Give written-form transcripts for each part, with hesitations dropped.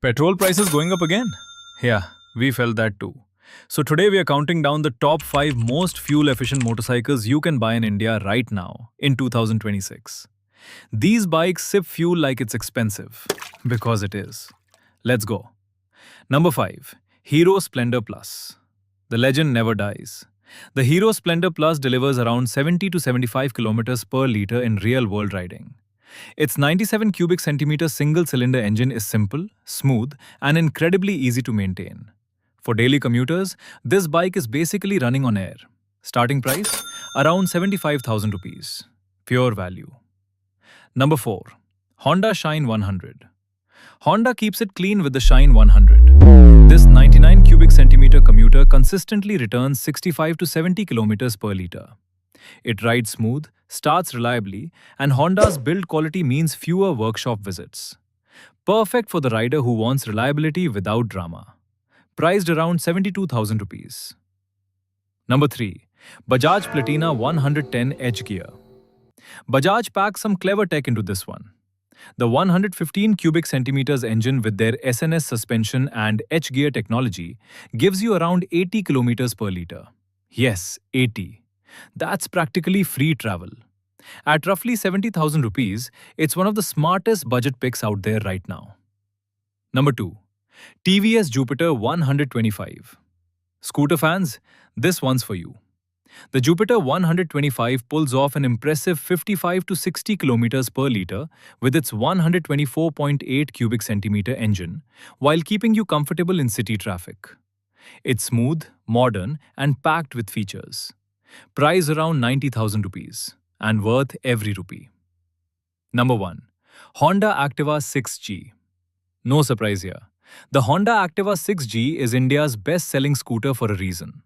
Petrol prices going up again? Yeah, we felt that too. So today we are counting down the top 5 most fuel efficient motorcycles you can buy in India right now in 2026. These bikes sip fuel like it's expensive because it is. Let's go. Number 5. Hero Splendor Plus. The legend never dies. The Hero Splendor Plus delivers around 70 to 75 kilometers per liter in real world riding. Its 97 cubic centimeter single cylinder engine is simple, smooth, and incredibly easy to maintain. For daily commuters, this bike is basically running on air. Starting price around 75,000 rupees. Pure value. Number 4. Honda Shine 100. Honda keeps it clean with the Shine 100. This 99 cubic centimeter commuter consistently returns 65 to 70 kilometers per liter. It rides smooth, starts reliably, and Honda's build quality means fewer workshop visits. Perfect for the rider who wants reliability without drama. Priced around 72,000 rupees. Number 3. Bajaj Platina 110 Edge Gear. Bajaj packs some clever tech into this one. The 115 cubic centimeters engine with their SNS suspension and Edge Gear technology gives you around 80 kilometers per liter. Yes, 80. That's practically free travel. At roughly 70,000 rupees, it's one of the smartest budget picks out there right now. Number 2. TVS Jupiter 125. Scooter fans, this one's for you. The Jupiter 125 pulls off an impressive 55 to 60 kilometers per liter with its 124.8 cubic centimeter engine, while keeping you comfortable in city traffic. It's smooth, modern, and packed with features. Price around 90,000 rupees and worth every rupee. Number 1. Honda Activa 6G. No surprise here. The Honda Activa 6G is India's best-selling scooter for a reason.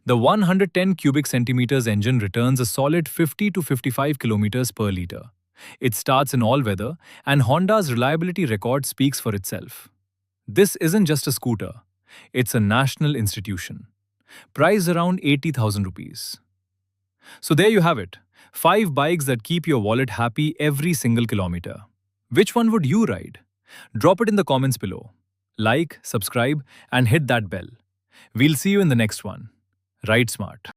The 110 cubic centimeters engine returns a solid 50 to 55 kilometers per liter. It starts in all weather, and Honda's reliability record speaks for itself. This isn't just a scooter. It's a national institution. Price around 80,000 rupees. So there you have it. 5 bikes that keep your wallet happy every single kilometer. Which one would you ride? Drop it in the comments below. Like, subscribe, and hit that bell. We'll see you in the next one. Ride smart.